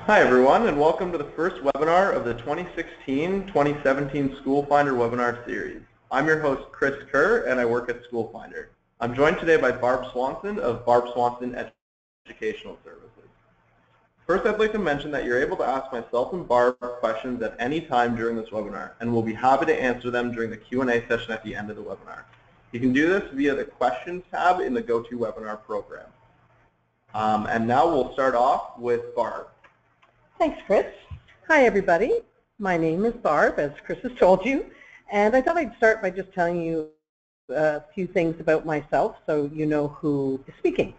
Hi everyone, and welcome to the first webinar of the 2016-2017 SchoolFinder webinar series. I'm your host Chris Kerr, and I work at SchoolFinder. I'm joined today by Barb Swanson of Barb Swanson Educational Services. First, I'd like to mention that you're able to ask myself and Barb questions at any time during this webinar, and we'll be happy to answer them during the Q&A session at the end of the webinar. You can do this via the Questions tab in the GoToWebinar program. And now we'll start off with Barb. Thanks, Chris. Hi, everybody. My name is Barb, as Chris has told you, and I thought I'd start by just telling you a few things about myself so you know who is speaking.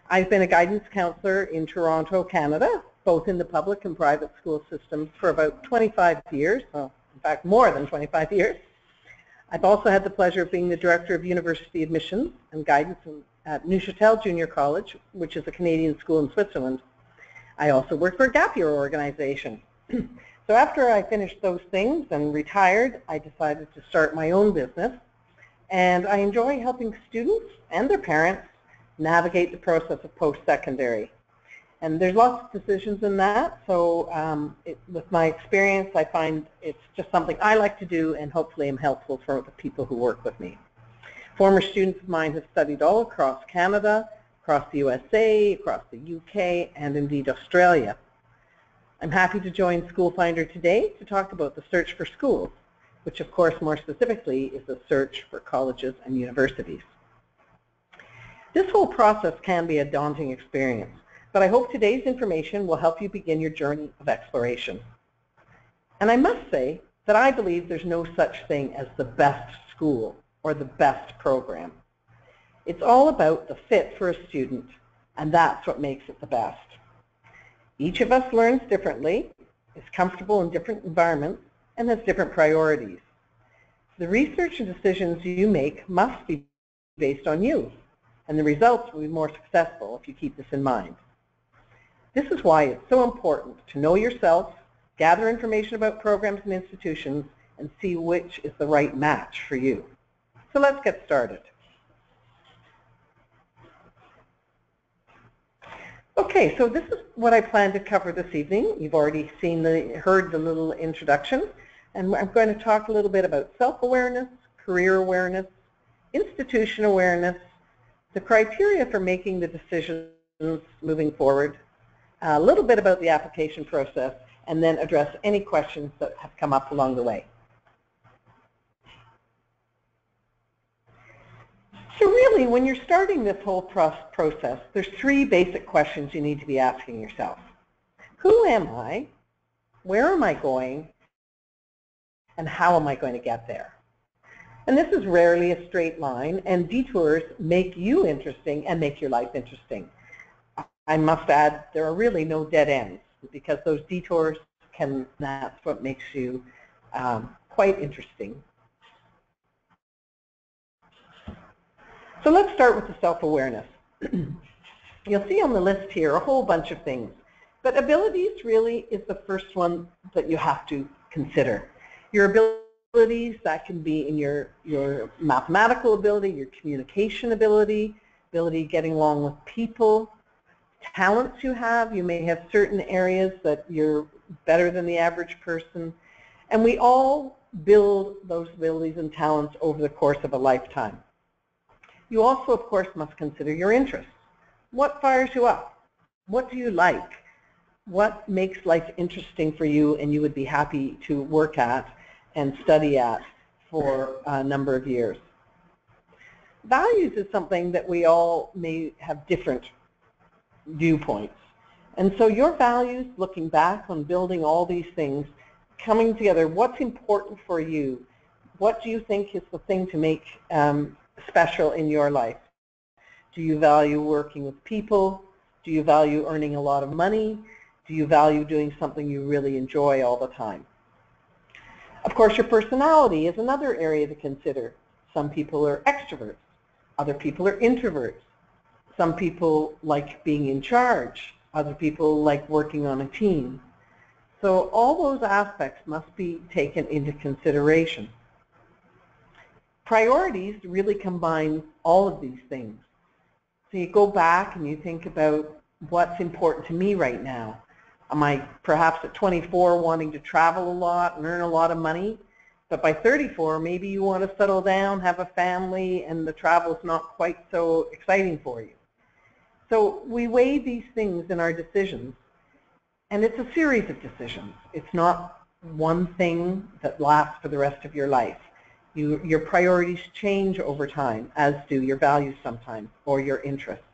I've been a guidance counselor in Toronto, Canada, both in the public and private school systems for about 25 years, well, in fact, more than 25 years. I've also had the pleasure of being the Director of University Admissions and Guidance at Neuchâtel Junior College, which is a Canadian school in Switzerland. I also worked for a gap year organization. So after I finished those things and retired, I decided to start my own business. And I enjoy helping students and their parents navigate the process of post-secondary. And there's lots of decisions in that. So with my experience, I find it's just something I like to do, and hopefully I'm helpful for the people who work with me. Former students of mine have studied all across Canada, across the USA, across the UK, and indeed Australia. I'm happy to join SchoolFinder today to talk about the search for schools, which of course more specifically is a search for colleges and universities. This whole process can be a daunting experience, but I hope today's information will help you begin your journey of exploration. And I must say that I believe there's no such thing as the best school or the best program. It's all about the fit for a student, and that's what makes it the best. Each of us learns differently, is comfortable in different environments, and has different priorities. The research and decisions you make must be based on you, and the results will be more successful if you keep this in mind. This is why it's so important to know yourself, gather information about programs and institutions, and see which is the right match for you. So let's get started. Okay, so this is what I plan to cover this evening. You've already heard the little introduction, and I'm going to talk a little bit about self-awareness, career awareness, institution awareness, the criteria for making the decisions moving forward, a little bit about the application process, and then address any questions that have come up along the way. So really, when you're starting this whole process, there's three basic questions you need to be asking yourself. Who am I? Where am I going? And how am I going to get there? And this is rarely a straight line, and detours make you interesting and make your life interesting. I must add, there are really no dead ends, because those detours that's what makes you quite interesting. So let's start with the self-awareness. You'll see on the list here a whole bunch of things, but abilities really is the first one that you have to consider. Your abilities, that can be in your mathematical ability, your communication ability getting along with people, talents you have. You may have certain areas that you're better than the average person, and we all build those abilities and talents over the course of a lifetime. You also, of course, must consider your interests. What fires you up? What do you like? What makes life interesting for you and you would be happy to work at and study at for a number of years? Values is something that we all may have different viewpoints. And so your values, looking back on building all these things, coming together, what's important for you? What do you think is the thing to make special in your life? Do you value working with people? Do you value earning a lot of money? Do you value doing something you really enjoy all the time? Of course, your personality is another area to consider. Some people are extroverts. Other people are introverts. Some people like being in charge. Other people like working on a team. So all those aspects must be taken into consideration. Priorities really combine all of these things. So you go back and you think about what's important to me right now. Am I perhaps at 24 wanting to travel a lot and earn a lot of money? But by 34, maybe you want to settle down, have a family, and the travel is not quite so exciting for you. So we weigh these things in our decisions, and it's a series of decisions. It's not one thing that lasts for the rest of your life. Your priorities change over time, as do your values sometimes, or your interests.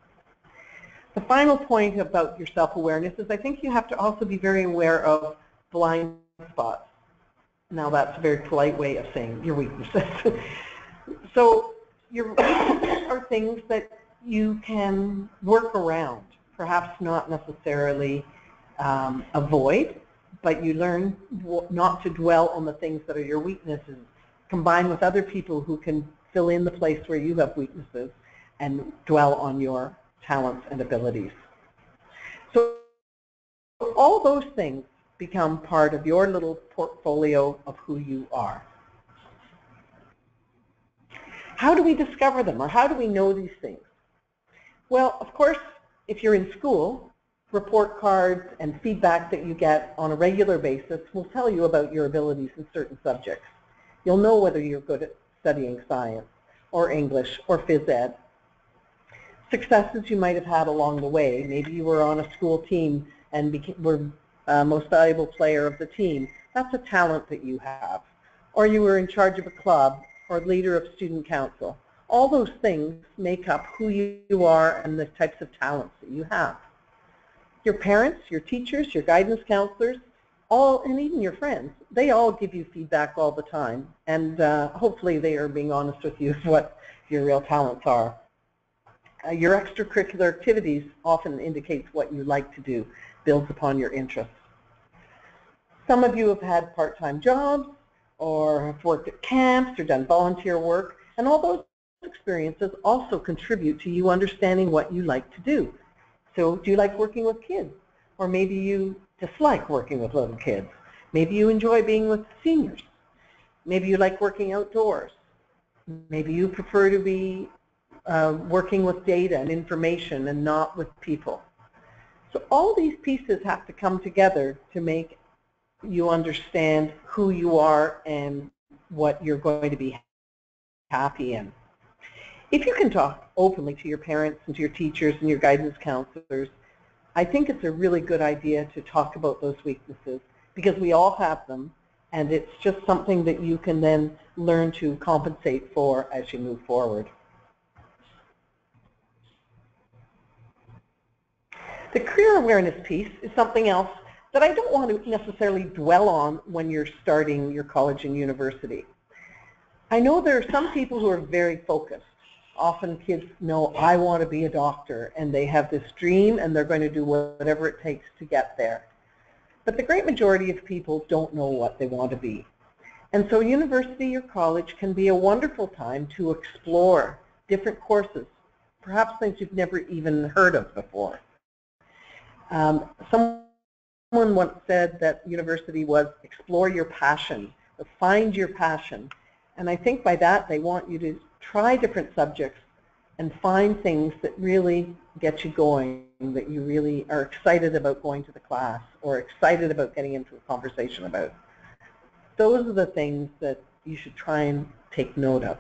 The final point about your self-awareness is I think you have to also be very aware of blind spots. Now that's a very polite way of saying your weaknesses. So your weaknesses are things that you can work around, perhaps not necessarily avoid, but you learn not to dwell on the things that are your weaknesses, combine with other people who can fill in the place where you have weaknesses and dwell on your talents and abilities. So all those things become part of your little portfolio of who you are. How do we discover them, or how do we know these things? Well, of course, if you're in school, report cards and feedback that you get on a regular basis will tell you about your abilities in certain subjects. You'll know whether you're good at studying science or English or phys ed. Successes you might have had along the way. Maybe you were on a school team and were most valuable player of the team. That's a talent that you have. Or you were in charge of a club or leader of student council. All those things make up who you are and the types of talents that you have. Your parents, your teachers, your guidance counselors, and even your friends, they all give you feedback all the time, and hopefully they are being honest with you of what your real talents are. Your extracurricular activities often indicates what you like to do, builds upon your interests. Some of you have had part-time jobs or have worked at camps or done volunteer work, and all those experiences also contribute to you understanding what you like to do. So do you like working with kids? Or maybe you dislike working with little kids. Maybe you enjoy being with seniors. Maybe you like working outdoors. Maybe you prefer to be working with data and information and not with people. So all these pieces have to come together to make you understand who you are and what you're going to be happy in. If you can talk openly to your parents and to your teachers and your guidance counselors, I think it's a really good idea to talk about those weaknesses because we all have them, and it's just something that you can then learn to compensate for as you move forward. The career awareness piece is something else that I don't want to necessarily dwell on when you're starting your college and university. I know there are some people who are very focused. Often kids know, I want to be a doctor, and they have this dream and they're going to do whatever it takes to get there. But the great majority of people don't know what they want to be. And so university or college can be a wonderful time to explore different courses, perhaps things you've never even heard of before. Someone once said that university was explore your passion, or find your passion. And I think by that they want you to try different subjects and find things that really get you going, that you really are excited about going to the class or excited about getting into a conversation about. Those are the things that you should try and take note of.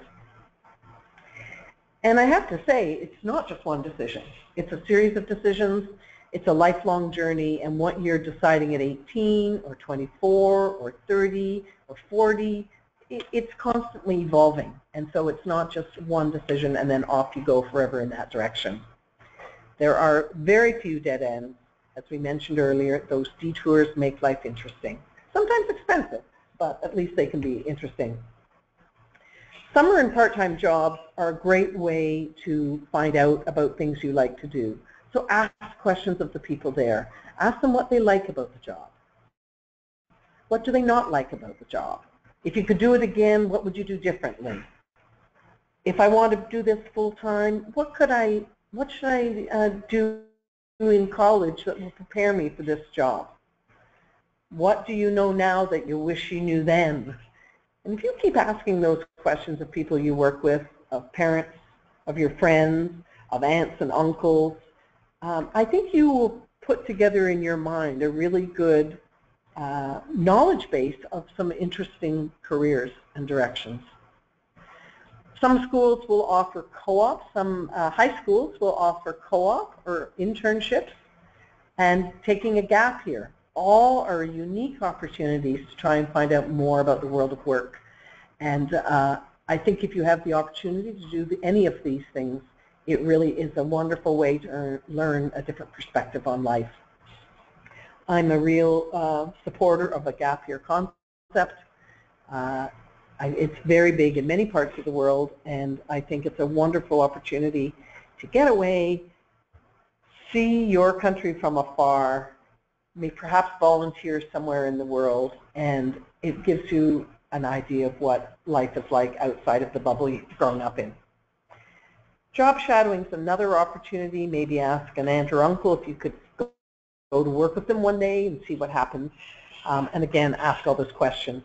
And I have to say, it's not just one decision. It's a series of decisions. It's a lifelong journey, and what you're deciding at 18 or 24 or 30 or 40, it's constantly evolving, and so it's not just one decision and then off you go forever in that direction. There are very few dead ends. As we mentioned earlier, those detours make life interesting. Sometimes expensive, but at least they can be interesting. Summer and part-time jobs are a great way to find out about things you like to do. So ask questions of the people there. Ask them what they like about the job. What do they not like about the job? If you could do it again, what would you do differently? If I want to do this full-time, what should I do in college that will prepare me for this job? What do you know now that you wish you knew then? And if you keep asking those questions of people you work with, of parents, of your friends, of aunts and uncles, I think you will put together in your mind a really good knowledge base of some interesting careers and directions. Some schools will offer co-ops, some high schools will offer co-op or internships and taking a gap year. All are unique opportunities to try and find out more about the world of work. And I think if you have the opportunity to do any of these things, it really is a wonderful way to learn a different perspective on life. I'm a real supporter of a gap year concept. It's very big in many parts of the world, and I think it's a wonderful opportunity to get away, see your country from afar, may perhaps volunteer somewhere in the world, and it gives you an idea of what life is like outside of the bubble you've grown up in. Job shadowing is another opportunity. Maybe ask an aunt or uncle if you could go to work with them one day and see what happens. And again, ask all those questions.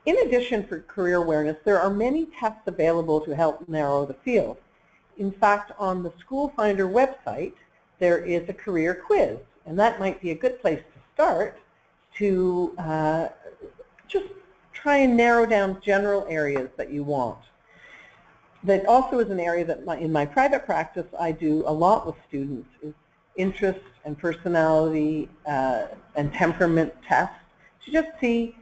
In addition, for career awareness, there are many tests available to help narrow the field. In fact, on the SchoolFinder website, there is a career quiz, and that might be a good place to start to just try and narrow down general areas that you want. That also is an area that in my private practice I do a lot with students, is interest and personality and temperament tests to just see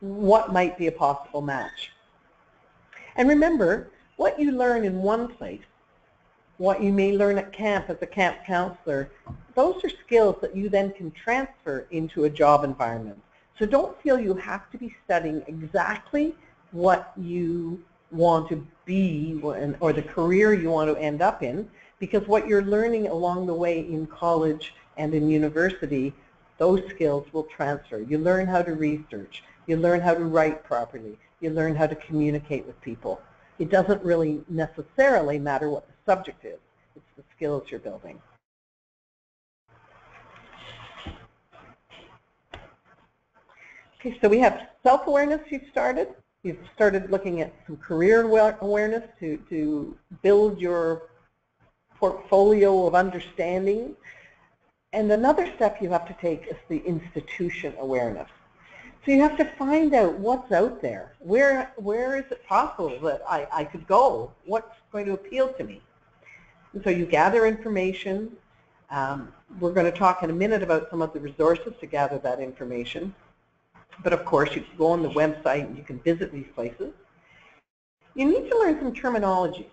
what might be a possible match. And remember, what you learn in one place, what you may learn at camp as a camp counselor, those are skills that you then can transfer into a job environment. So don't feel you have to be studying exactly what you want to be or the career you want to end up in, because what you're learning along the way in college and in university, those skills will transfer. You learn how to research. You learn how to write properly. You learn how to communicate with people. It doesn't really necessarily matter what the subject is. It's the skills you're building. Okay, so we have self-awareness you've started. You've started looking at some career awareness to build your portfolio of understanding. And another step you have to take is the institution awareness. So you have to find out what's out there. Where is it possible that I could go? What's going to appeal to me? And so you gather information. We're going to talk in a minute about some of the resources to gather that information. But of course, you can go on the website and you can visit these places. You need to learn some terminology.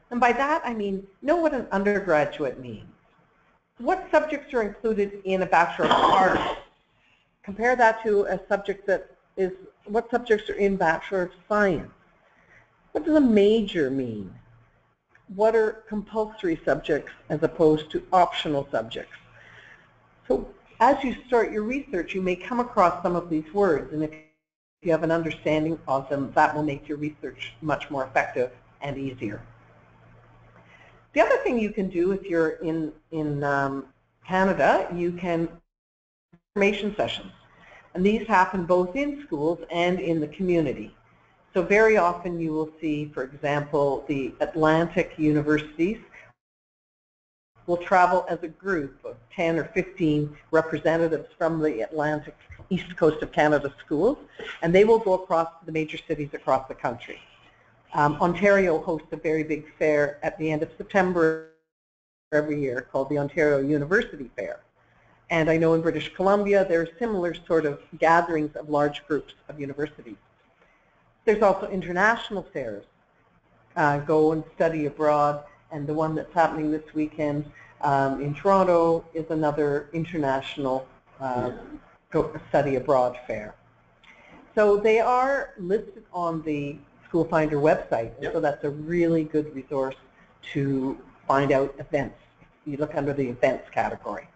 And by that, I mean, know what an undergraduate means. What subjects are included in a Bachelor of Arts? Compare that to a subject that is, what subjects are in Bachelor of Science? What does a major mean? What are compulsory subjects as opposed to optional subjects? So as you start your research, you may come across some of these words, and if you have an understanding of them, that will make your research much more effective and easier. The other thing you can do if you're in Canada, you can information sessions. And these happen both in schools and in the community. So very often you will see, for example, the Atlantic universities will travel as a group of 10 or 15 representatives from the Atlantic East Coast of Canada schools, and they will go across the major cities across the country. Ontario hosts a very big fair at the end of September every year called the Ontario University Fair. And I know in British Columbia there are similar sort of gatherings of large groups of universities. There's also international fairs, go and study abroad, and the one that's happening this weekend in Toronto is another international study abroad fair. So they are listed on the SchoolFinder website, so that's a really good resource to find out events. You look under the events category.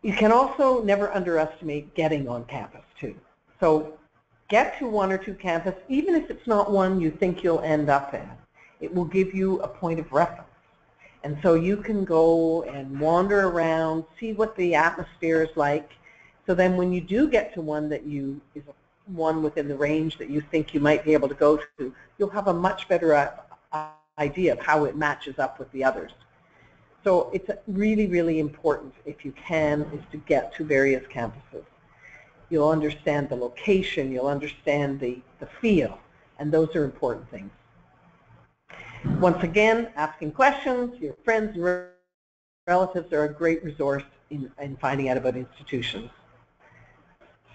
You can also never underestimate getting on campus too. So get to one or two campuses, even if it's not one you think you'll end up in. It will give you a point of reference. And so you can go and wander around, see what the atmosphere is like. So then when you do get to one that is one within the range that you think you might be able to go to, you'll have a much better idea of how it matches up with the others. So it's really, really important, if you can, is to get to various campuses. You'll understand the location, you'll understand the feel, and those are important things. Once again, asking questions, your friends and relatives are a great resource in finding out about institutions.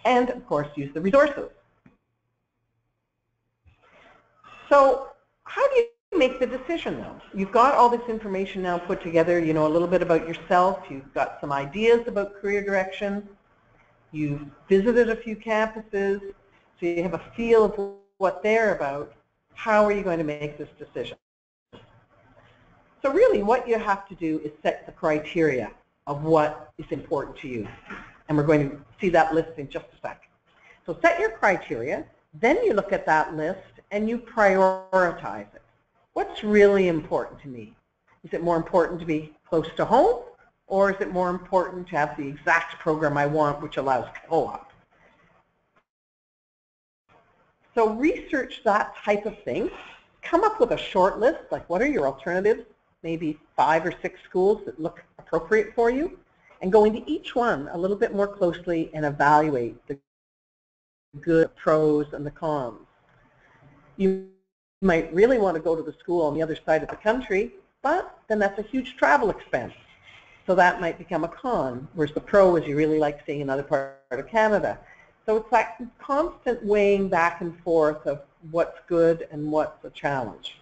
And of course, use the resources. So how do you make the decision though? You've got all this information now put together, you know a little bit about yourself, you've got some ideas about career direction, you've visited a few campuses, so you have a feel of what they're about. How are you going to make this decision? So really what you have to do is set the criteria of what is important to you. And we're going to see that list in just a sec. So set your criteria, then you look at that list and you prioritize it. What's really important to me? Is it more important to be close to home, or is it more important to have the exact program I want, which allows co-op? So research that type of thing. Come up with a short list, like what are your alternatives, maybe 5 or 6 schools that look appropriate for you, and go into each one a little bit more closely and evaluate the good pros and the cons. You might really want to go to the school on the other side of the country, but then that's a huge travel expense. So that might become a con, whereas the pro is you really like seeing another part of Canada. So it's that constant weighing back and forth of what's good and what's a challenge.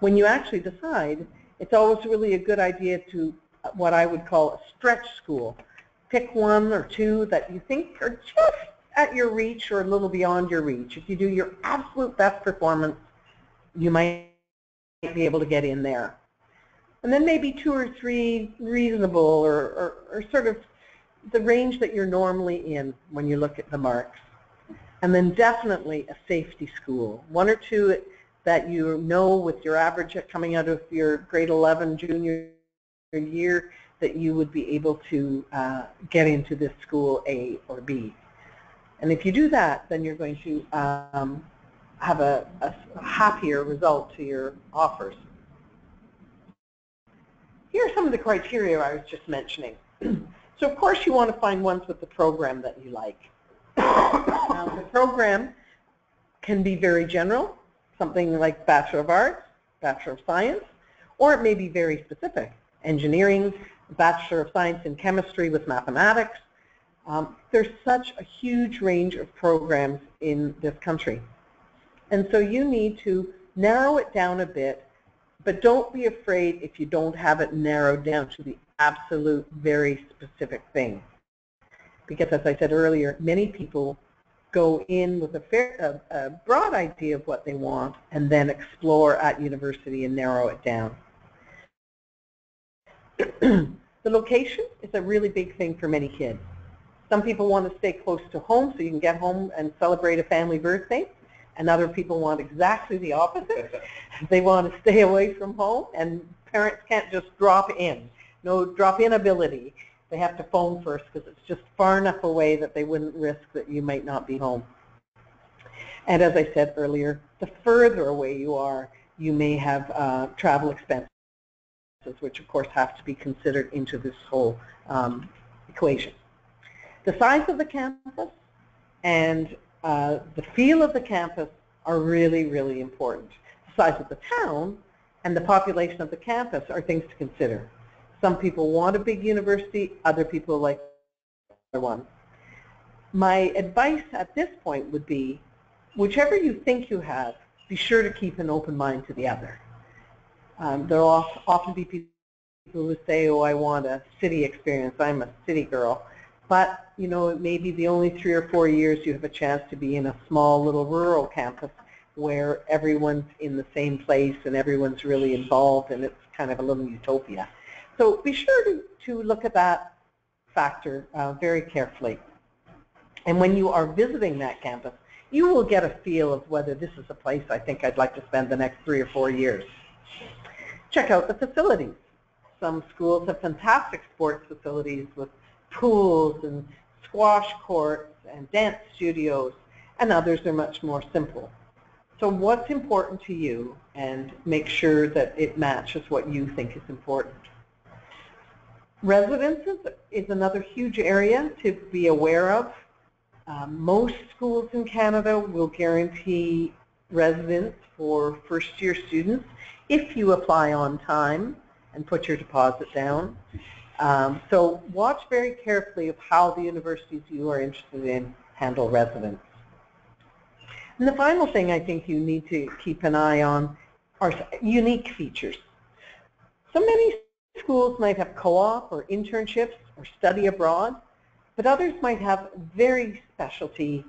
When you actually decide, it's always really a good idea to what I would call a stretch school. Pick 1 or 2 that you think are just at your reach or a little beyond your reach. If you do your absolute best performance, you might be able to get in there. And then maybe 2 or 3 reasonable or sort of the range that you're normally in when you look at the marks. And then definitely a safety school. 1 or 2 that you know with your average coming out of your grade 11 junior year that you would be able to get into this school A or B. And if you do that, then you're going to have a happier result to your offers. Here are some of the criteria I was just mentioning. So of course you want to find ones with the program that you like. Now, the program can be very general, something like Bachelor of Arts, Bachelor of Science, or it may be very specific. Engineering, Bachelor of Science in Chemistry with Mathematics. There's such a huge range of programs in this country. And so you need to narrow it down a bit, but don't be afraid if you don't have it narrowed down to the absolute very specific thing. Because as I said earlier, many people go in with a broad idea of what they want and then explore at university and narrow it down. The location is a really big thing for many kids. Some people want to stay close to home so you can get home and celebrate a family birthday, and other people want exactly the opposite. They want to stay away from home, and parents can't just drop in. No drop-in ability. They have to phone first because it's just far enough away that they wouldn't risk that you might not be home. And as I said earlier, the further away you are, you may have travel expenses, which of course have to be considered into this whole equation. The size of the campus and the feel of the campus are really, really important. The size of the town and the population of the campus are things to consider. Some people want a big university, other people like another one. My advice at this point would be, whichever you think you have, be sure to keep an open mind to the other. There will often be people who say, oh, I want a city experience, I'm a city girl. But, you know, it may be the only 3 or 4 years you have a chance to be in a small little rural campus where everyone's in the same place and everyone's really involved and it's kind of a little utopia. So be sure to look at that factor very carefully. And when you are visiting that campus, you will get a feel of whether this is a place I think I'd like to spend the next 3 or 4 years. Check out the facilities. Some schools have fantastic sports facilities with pools and squash courts and dance studios, and others are much more simple. So what's important to you, and make sure that it matches what you think is important. Residences is another huge area to be aware of. Most schools in Canada will guarantee residence for first-year students if you apply on time and put your deposit down. So watch very carefully of how the universities you are interested in handle residence. And the final thing I think you need to keep an eye on are unique features. So many schools might have co-op or internships or study abroad, but others might have very specialty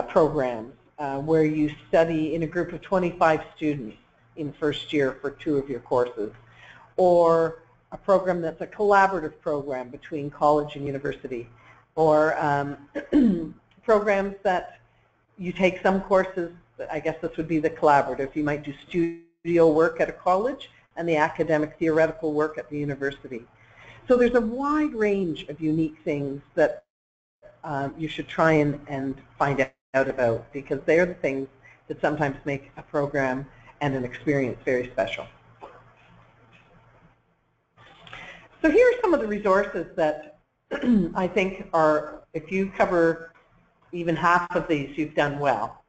programs where you study in a group of 25 students in first year for 2 of your courses, or a program that's a collaborative program between college and university, or programs that you take some courses, I guess this would be the collaborative. You might do studio work at a college and the academic theoretical work at the university. So there's a wide range of unique things that you should try and find out about, because they're the things that sometimes make a program and an experience very special. So here are some of the resources that I think are, if you cover even half of these, you've done well.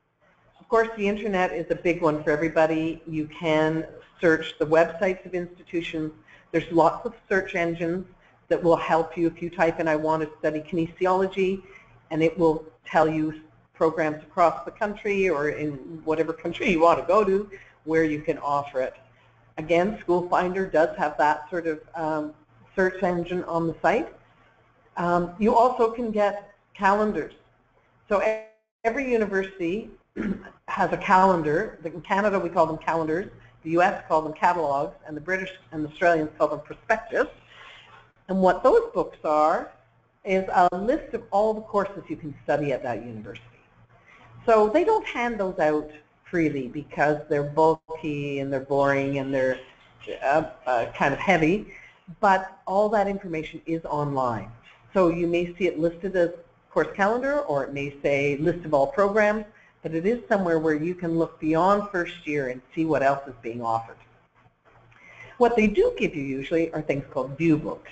Of course, the internet is a big one for everybody. You can search the websites of institutions. There's lots of search engines that will help you. If you type in, I want to study kinesiology, and it will tell you programs across the country or in whatever country you want to go to where you can offer it. Again, SchoolFinder does have that sort of search engine on the site. You also can get calendars. So every university has a calendar. In Canada we call them calendars, the US call them catalogs, and the British and the Australians call them prospectus. And what those books are is a list of all the courses you can study at that university. So they don't hand those out freely because they're bulky and they're boring and they're kind of heavy, but all that information is online. So you may see it listed as course calendar, or it may say list of all programs, but it is somewhere where you can look beyond first year and see what else is being offered. What they do give you usually are things called view books.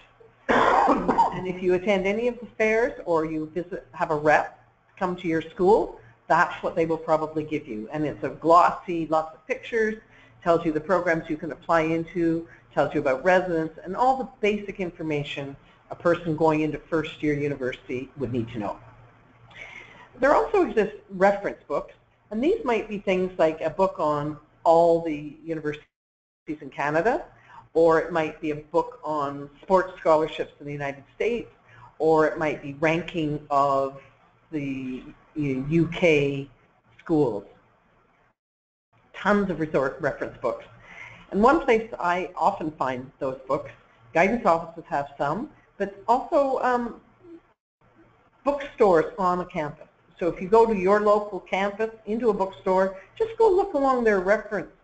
And if you attend any of the fairs or you have a rep come to your school, that's what they will probably give you. And it's a glossy, lots of pictures, tells you the programs you can apply into, tells you about residence, and all the basic information a person going into first year university would need to know. There also exist reference books, and these might be things like a book on all the universities in Canada, or it might be a book on sports scholarships in the United States, or it might be ranking of the UK schools. Tons of reference books. And one place I often find those books, guidance offices have some, but also bookstores on a campus. So if you go to your local campus into a bookstore, just go look along their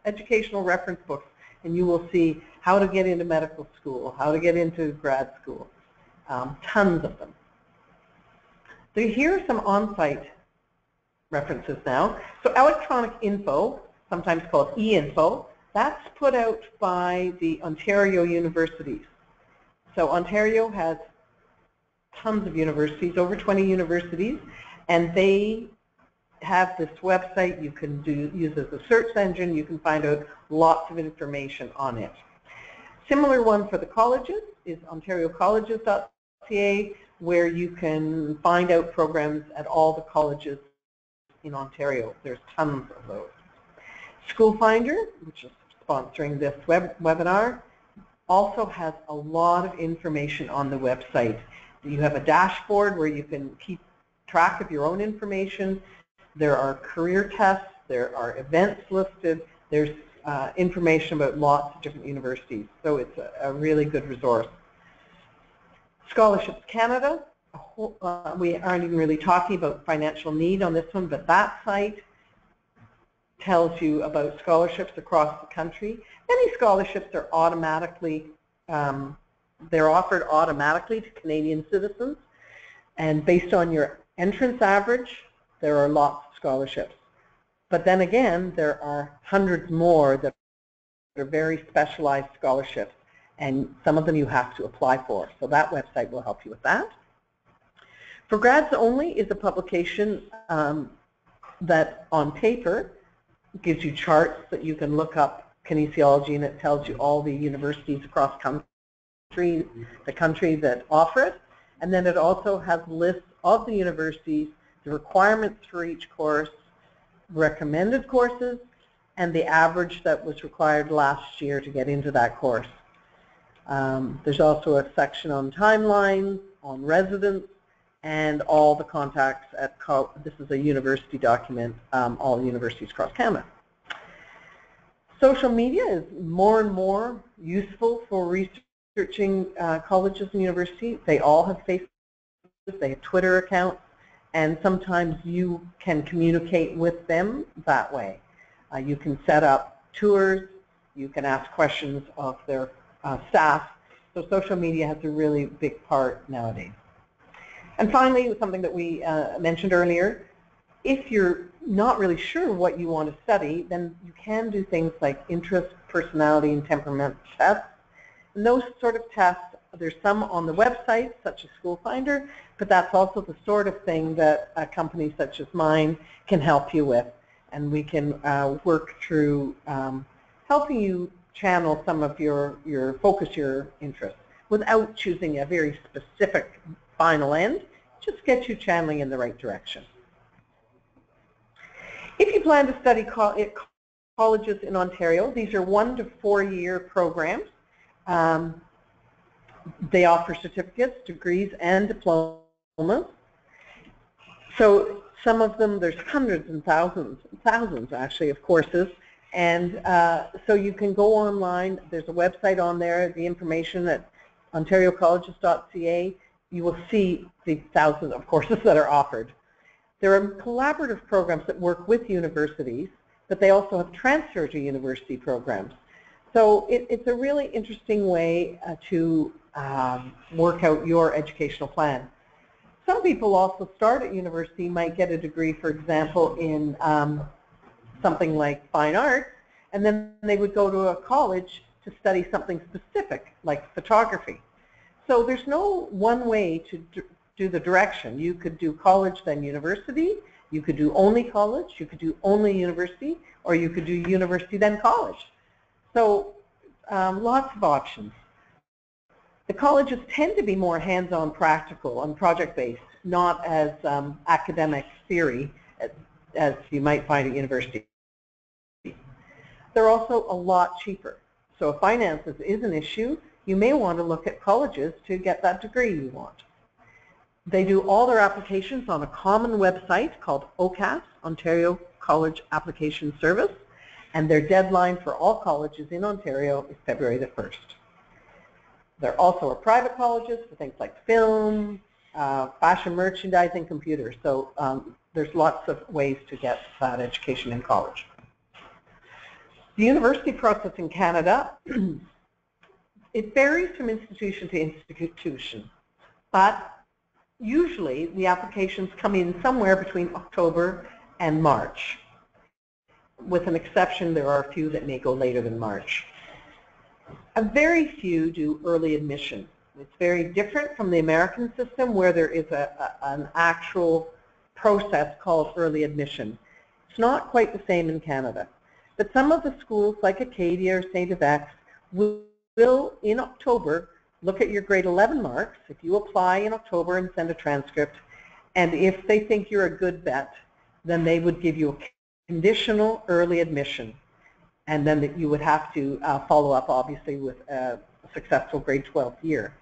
educational reference books, and you will see how to get into medical school, how to get into grad school, tons of them. So here are some on-site references now. So electronic info, sometimes called e-info, that's put out by the Ontario universities. So Ontario has tons of universities, over 20 universities, and they have this website you can use as a search engine. You can find out lots of information on it. Similar one for the colleges is ontariocolleges.ca, where you can find out programs at all the colleges in Ontario. There's tons of those. SchoolFinder, which is sponsoring this webinar, also has a lot of information on the website. You have a dashboard where you can keep track of your own information. There are career tests, there are events listed, there's information about lots of different universities. So it's a really good resource. Scholarships Canada, we aren't even really talking about financial need on this one, but that site tells you about scholarships across the country. Many scholarships are automatically, they're offered automatically to Canadian citizens, and based on your entrance average, there are lots of scholarships. But then again, there are hundreds more that are very specialized scholarships, and some of them you have to apply for. So that website will help you with that. For Grads Only is a publication that on paper gives you charts that you can look up kinesiology, and it tells you all the universities across the country that offer it. And then it also has lists of the universities, the requirements for each course, recommended courses, and the average that was required last year to get into that course. There's also a section on timelines, on residents, and all the contacts at, this is a university document, all universities across Canada. Social media is more and more useful for researching colleges and universities. They all have Facebook, they have Twitter accounts, and sometimes you can communicate with them that way. You can set up tours, you can ask questions of their staff. So social media has a really big part nowadays. And finally, something that we mentioned earlier, if you're not really sure what you want to study, then you can do things like interest, personality, and temperament tests. And those sort of tests, there's some on the website, such as SchoolFinder, but that's also the sort of thing that a company such as mine can help you with. And we can work through helping you channel some of your focus your interests without choosing a very specific final end. Just get you channeling in the right direction. If you plan to study colleges in Ontario, these are 1 to 4 year programs. They offer certificates, degrees, and diplomas. So some of them, there's hundreds and thousands actually of courses. And so you can go online. There's a website on there, the information at ontariocolleges.ca. You will see the thousands of courses that are offered. There are collaborative programs that work with universities, but they also have transfer to university programs. So it's a really interesting way to work out your educational plan. Some people also start at university, might get a degree, for example, in something like fine arts, and then they would go to a college to study something specific, like photography. So there's no one way to do the direction. You could do college, then university. You could do only college. You could do only university, or you could do university, then college. So lots of options. The colleges tend to be more hands-on practical and project-based, not as academic theory as you might find at university. They're also a lot cheaper. So if finances is an issue, you may want to look at colleges to get that degree you want. They do all their applications on a common website called OCAS, Ontario College Application Service, and their deadline for all colleges in Ontario is February the 1st. There also are private colleges for things like film, fashion merchandising, computers. So there's lots of ways to get that education in college. The university process in Canada, it varies from institution to institution, but usually the applications come in somewhere between October and March. With an exception, there are a few that may go later than March. A very few do early admission. It's very different from the American system where there is an actual process called early admission. It's not quite the same in Canada. But some of the schools like Acadia or St. Yvette's will in October look at your grade 11 marks if you apply in October and send a transcript. And if they think you're a good bet, then they would give you a conditional early admission. And then that you would have to follow up, obviously, with a successful grade 12 year.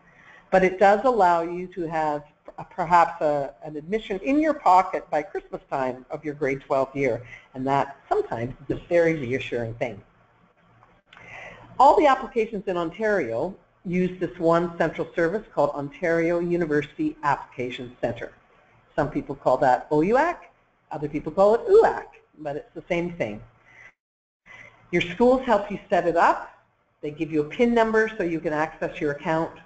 But it does allow you to have perhaps an admission in your pocket by Christmas time of your grade 12 year. And that sometimes is a very reassuring thing. All the applications in Ontario use this one central service called Ontario University Application Centre. Some people call that OUAC, other people call it UAC, but it's the same thing. Your schools help you set it up. They give you a PIN number so you can access your account,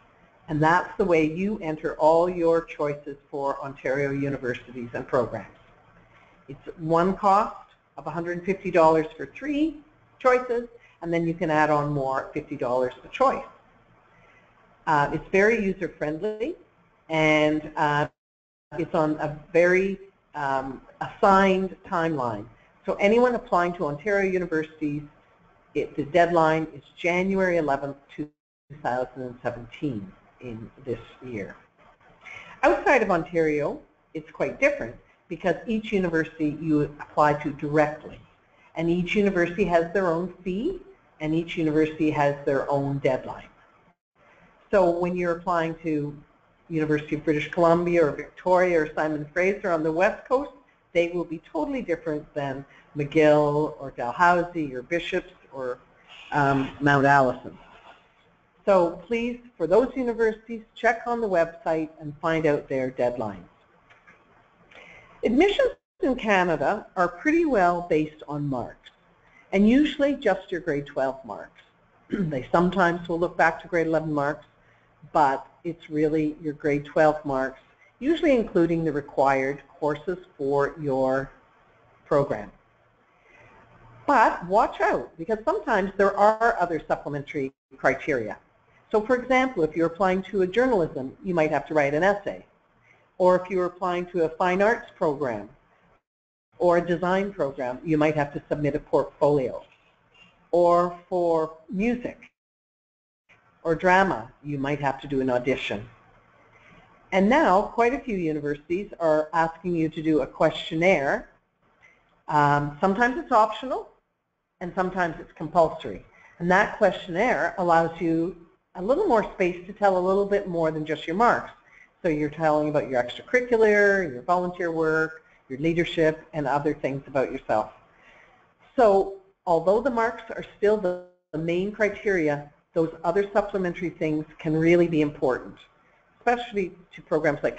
and that's the way you enter all your choices for Ontario universities and programs. It's one cost, of $150 for 3 choices, and then you can add on more at $50 a choice. It's very user-friendly, and it's on a very assigned timeline. So anyone applying to Ontario universities, the deadline is January 11th, 2017 in this year. Outside of Ontario, it's quite different because each university you apply to directly. And each university has their own fee, and each university has their own deadline. So when you're applying to University of British Columbia or Victoria or Simon Fraser on the West Coast, they will be totally different than McGill or Dalhousie or Bishops or Mount Allison. So please, for those universities, check on the website and find out their deadlines. Admissions in Canada are pretty well based on marks, and usually just your grade 12 marks. They sometimes will look back to grade 11 marks, but it's really your grade 12 marks, usually including the required courses for your program. But watch out, because sometimes there are other supplementary criteria. So for example, if you're applying to a journalism, you might have to write an essay. Or if you're applying to a fine arts program or a design program, you might have to submit a portfolio. Or for music or drama, you might have to do an audition. And now, quite a few universities are asking you to do a questionnaire. Sometimes it's optional, and sometimes it's compulsory. And that questionnaire allows you a little more space to tell a little bit more than just your marks. So you're telling about your extracurricular, your volunteer work, your leadership, and other things about yourself. So although the marks are still the main criteria, those other supplementary things can really be important, especially to programs like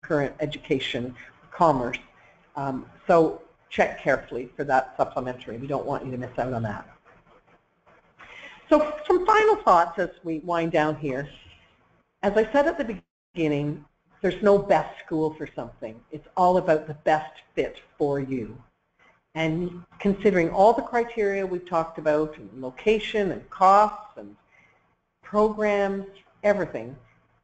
concurrent education, commerce. So check carefully for that supplementary. We don't want you to miss out on that. So some final thoughts as we wind down here. As I said at the beginning, there's no best school for something. It's all about the best fit for you. And considering all the criteria we've talked about, and location and costs and programs, everything,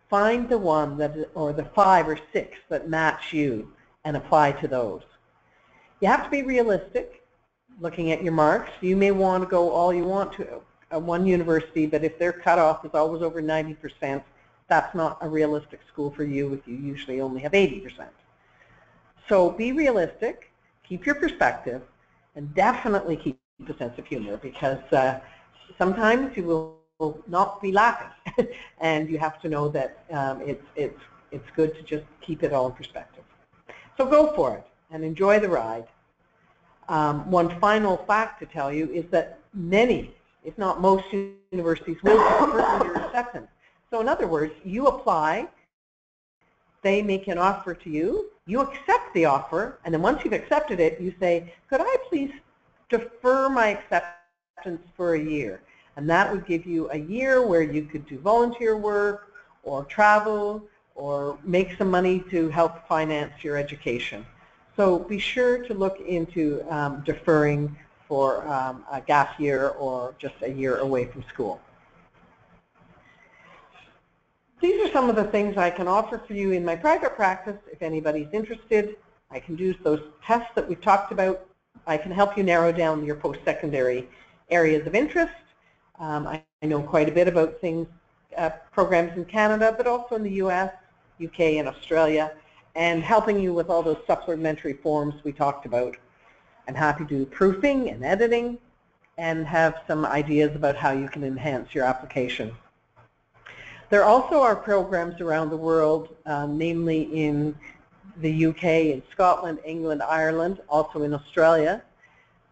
find the one that, or the 5 or 6 that match you and apply to those. You have to be realistic looking at your marks. You may want to go all you want to one university, but if their cutoff is always over 90%, that's not a realistic school for you if you usually only have 80%. So be realistic, keep your perspective, and definitely keep a sense of humor, because sometimes you will not be laughing, and you have to know that it's good to just keep it all in perspective. So go for it and enjoy the ride. One final fact to tell you is that many, if not most, universities will defer your acceptance. So in other words, you apply, they make an offer to you, you accept the offer, and then once you've accepted it, you say, could I please defer my acceptance for a year? And that would give you a year where you could do volunteer work or travel or make some money to help finance your education. So be sure to look into deferring for a gap year or just a year away from school. These are some of the things I can offer for you in my private practice. If anybody's interested, I can do those tests that we've talked about. I can help you narrow down your post-secondary areas of interest. I know quite a bit about things, programs in Canada, but also in the US, UK, and Australia, and helping you with all those supplementary forms we talked about. I'm happy to do proofing and editing and have some ideas about how you can enhance your application. There also are programs around the world, namely in the UK, in Scotland, England, Ireland, also in Australia,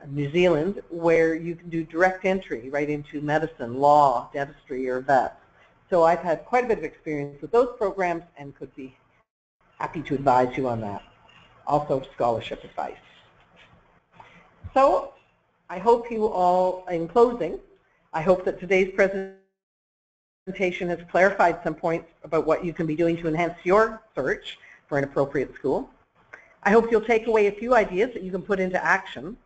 New Zealand, where you can do direct entry right into medicine, law, dentistry, or vet. So I've had quite a bit of experience with those programs and could be happy to advise you on that. Also scholarship advice. So I hope you all, in closing, I hope that today's presentation has clarified some points about what you can be doing to enhance your search for an appropriate school. I hope you'll take away a few ideas that you can put into action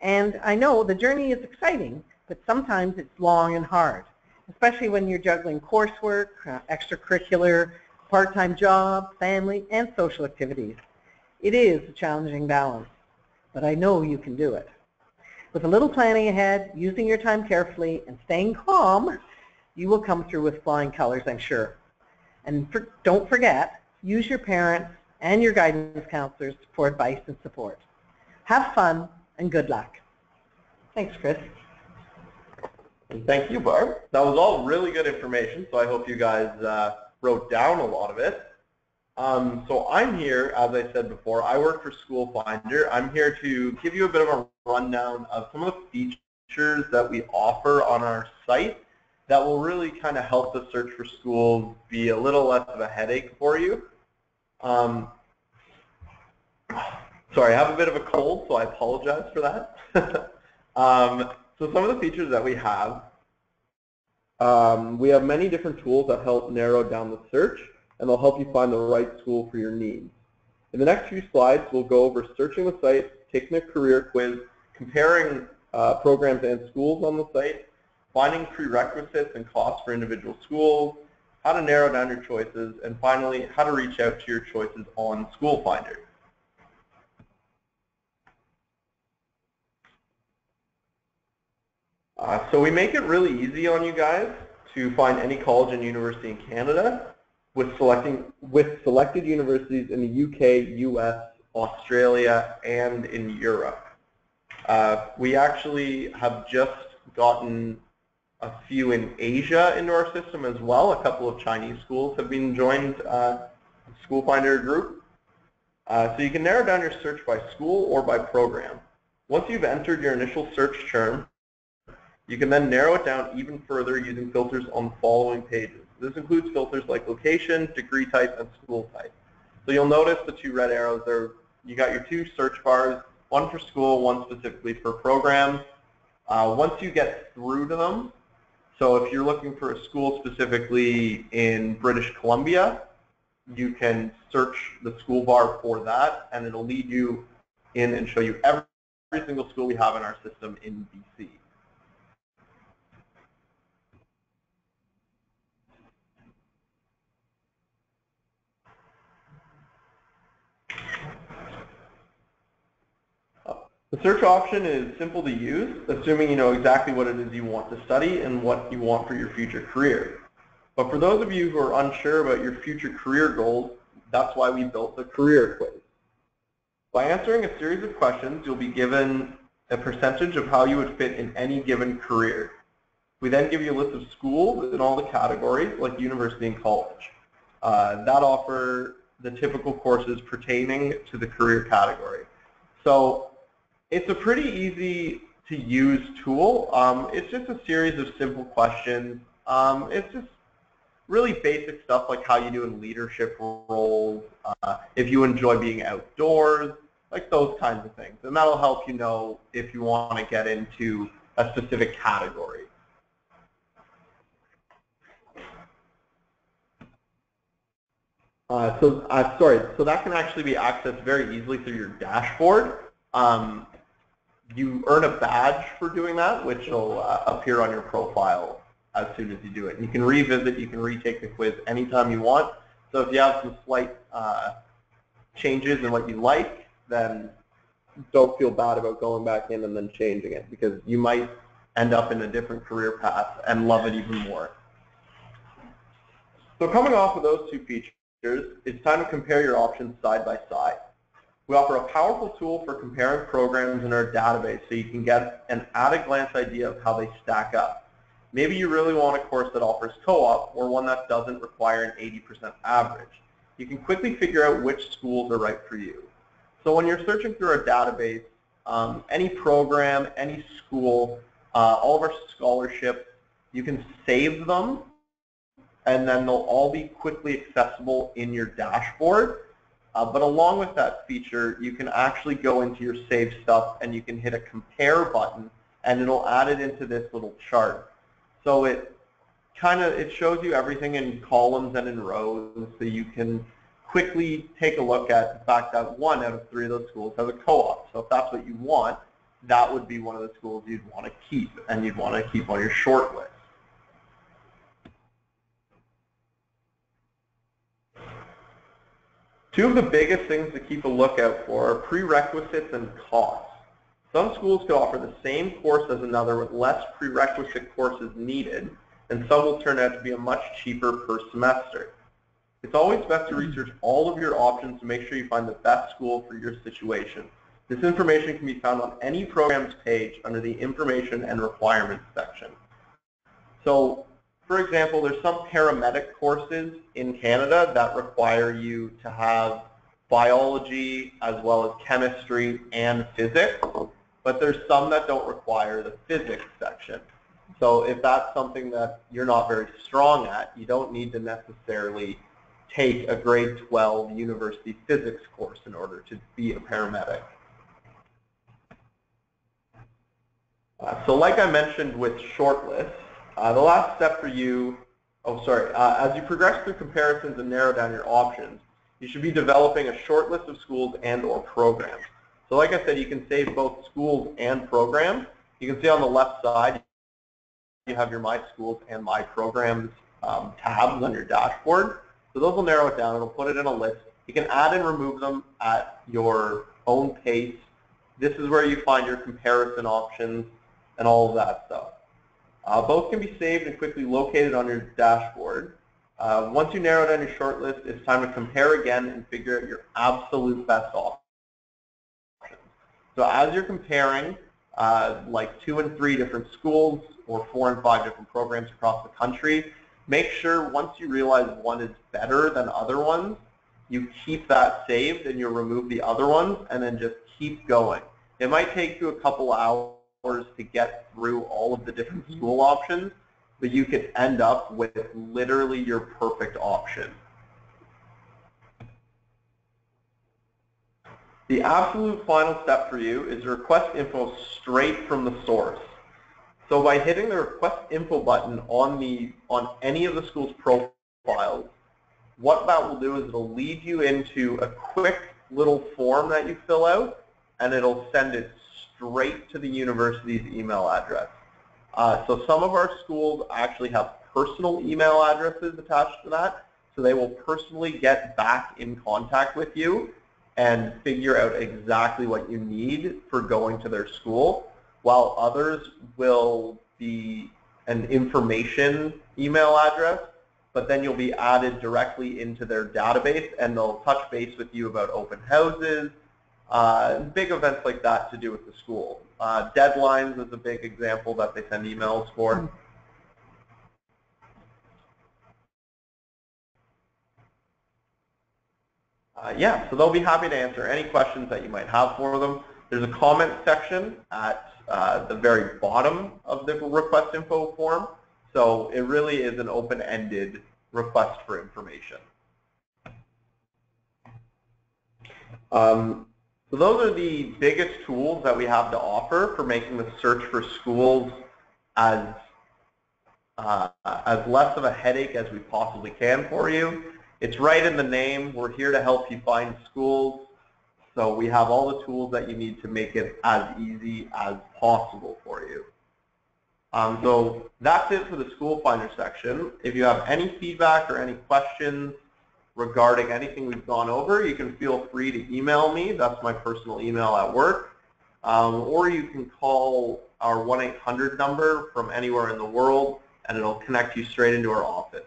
And I know the journey is exciting, but sometimes it's long and hard, especially when you're juggling coursework, extracurricular, part-time job, family, and social activities. It is a challenging balance, but I know you can do it. With a little planning ahead, using your time carefully, and staying calm, you will come through with flying colors, I'm sure. And don't forget, use your parents and your guidance counselors for advice and support. Have fun and good luck. Thanks, Chris. And thank you, Barb. That was all really good information, so I hope you guys wrote down a lot of it. So I'm here, as I said before, I work for SchoolFinder. I'm here to give you a bit of a rundown of some of the features that we offer on our site that will really kind of help the search for schools be a little less of a headache for you. Sorry, I have a bit of a cold, so I apologize for that. So some of the features that we have many different tools that help narrow down the search, and they'll help you find the right school for your needs. In the next few slides, we'll go over searching the site, taking a career quiz, comparing programs and schools on the site, finding prerequisites and costs for individual schools, how to narrow down your choices, and finally, how to reach out to your choices on SchoolFinder. So we make it really easy on you guys to find any college and university in Canada with selected universities in the UK, US, Australia, and in Europe. We actually have just gotten a few in Asia into our system as well. A couple of Chinese schools have been joined SchoolFinder group. So you can narrow down your search by school or by program. Once you've entered your initial search term, you can then narrow it down even further using filters on the following pages. This includes filters like location, degree type, and school type. So you'll notice the two red arrows there. You got your two search bars, one for school, one specifically for program. Once you get through to them, so if you're looking for a school specifically in British Columbia, you can search the school bar for that, and it'll lead you in and show you every single school we have in our system in BC. The search option is simple to use, assuming you know exactly what it is you want to study and what you want for your future career. But for those of you who are unsure about your future career goals, that's why we built the career quiz. By answering a series of questions, you'll be given a percentage of how you would fit in any given career. We then give you a list of schools in all the categories, like university and college, that offer the typical courses pertaining to the career category. So it's a pretty easy to use tool. It's just a series of simple questions. It's just really basic stuff like how you do in leadership roles, if you enjoy being outdoors, like those kinds of things. And that'll help you know if you want to get into a specific category. So that can actually be accessed very easily through your dashboard. You earn a badge for doing that, which will appear on your profile as soon as you do it. You can revisit, you can retake the quiz anytime you want. So if you have some slight changes in what you like, then don't feel bad about going back in and then changing it, because you might end up in a different career path and love it even more. So coming off of those two features, it's time to compare your options side by side. We offer a powerful tool for comparing programs in our database so you can get an at-a-glance idea of how they stack up. Maybe you really want a course that offers co-op or one that doesn't require an 80% average. You can quickly figure out which schools are right for you. So when you're searching through our database, any program, any school, all of our scholarships, you can save them, and then they'll all be quickly accessible in your dashboard. But along with that feature, you can actually go into your saved stuff and you can hit a compare button, and it'll add it into this little chart. So it shows you everything in columns and in rows, so you can quickly take a look at the fact that 1 out of 3 of those schools has a co-op. So if that's what you want, that would be one of the schools you'd want to keep, and you'd want to keep on your short list. Two of the biggest things to keep a lookout for are prerequisites and costs. Some schools could offer the same course as another with less prerequisite courses needed, and some will turn out to be a much cheaper per semester. It's always best to research all of your options to make sure you find the best school for your situation. This information can be found on any program's page under the Information and Requirements section. So, for example, there's some paramedic courses in Canada that require you to have biology as well as chemistry and physics, but there's some that don't require the physics section. So if that's something that you're not very strong at, you don't need to necessarily take a grade 12 university physics course in order to be a paramedic. So like I mentioned with shortlists, the last step for you, as you progress through comparisons and narrow down your options, you should be developing a short list of schools and or programs. So like I said, you can save both schools and programs. You can see on the left side, you have your My Schools and My Programs tabs on your dashboard. So those will narrow it down. It'll put it in a list. You can add and remove them at your own pace. This is where you find your comparison options and all of that stuff. Both can be saved and quickly located on your dashboard. Once you narrow down your short list, it's time to compare again and figure out your absolute best options. So as you're comparing like 2 and 3 different schools or 4 and 5 different programs across the country, make sure once you realize one is better than other ones, you keep that saved and you'll remove the other ones and then just keep going. It might take you a couple hours to get through all of the different school options, but you could end up with literally your perfect option. The absolute final step for you is to request info straight from the source. So by hitting the request info button on any of the school's profiles, what that will do is it'll lead you into a quick little form that you fill out, and it'll send it straight to the university's email address. So some of our schools actually have personal email addresses attached to that, so they will personally get back in contact with you and figure out exactly what you need for going to their school, while others will be an information email address, but then you'll be added directly into their database and they'll touch base with you about open houses, big events like that to do with the school. Deadlines is a big example that they send emails for. Yeah, so they'll be happy to answer any questions that you might have for them. There's a comment section at the very bottom of the request info form, so it really is an open-ended request for information. So those are the biggest tools that we have to offer for making the search for schools as less of a headache as we possibly can for you. It's right in the name. We're here to help you find schools. So we have all the tools that you need to make it as easy as possible for you. So that's it for the SchoolFinder section. If you have any feedback or any questions regarding anything we've gone over, you can feel free to email me. That's my personal email at work. Or you can call our 1-800 number from anywhere in the world, and it'll connect you straight into our office.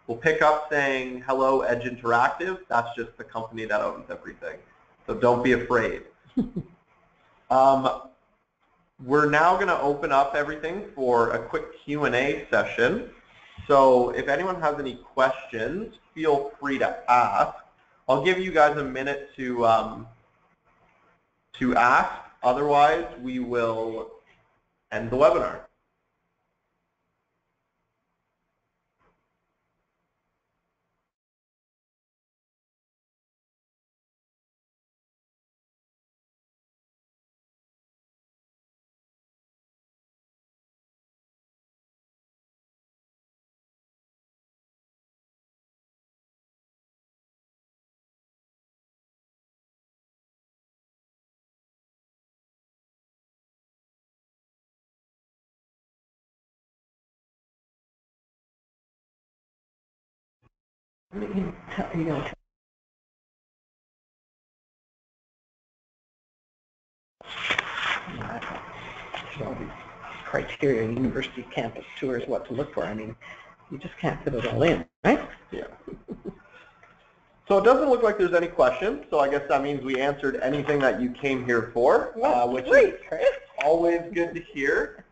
We'll pick up saying, hello, Edge Interactive. That's just the company that owns everything. So don't be afraid. We're now going to open up everything for a quick Q&A session. So if anyone has any questions, feel free to ask. I'll give you guys a minute to ask. Otherwise, we will end the webinar. You know, all these criteria, university campus tours, what to look for. I mean, you just can't fit it all in, right? Yeah. So it doesn't look like there's any questions, so I guess that means we answered anything that you came here for, which is always good to hear.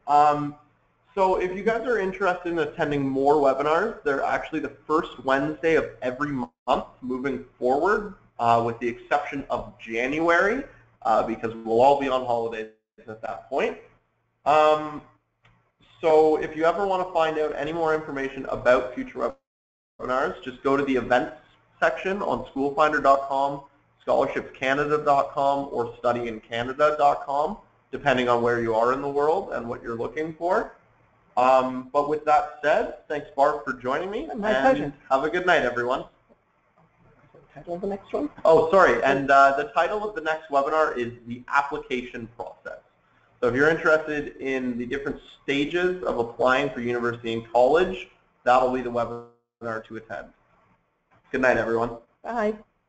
So if you guys are interested in attending more webinars, they're actually the first Wednesday of every month moving forward, with the exception of January, because we'll all be on holidays at that point. So if you ever want to find out any more information about future webinars, just go to the events section on schoolfinder.com, scholarshipscanada.com, or studyincanada.com, depending on where you are in the world and what you're looking for. But with that said, thanks Barb for joining me. My pleasure. Have a good night, everyone. Title of the next one? Oh, sorry. And the title of the next webinar is the application process. So if you're interested in the different stages of applying for university and college, that'll be the webinar to attend. Good night, everyone. Bye.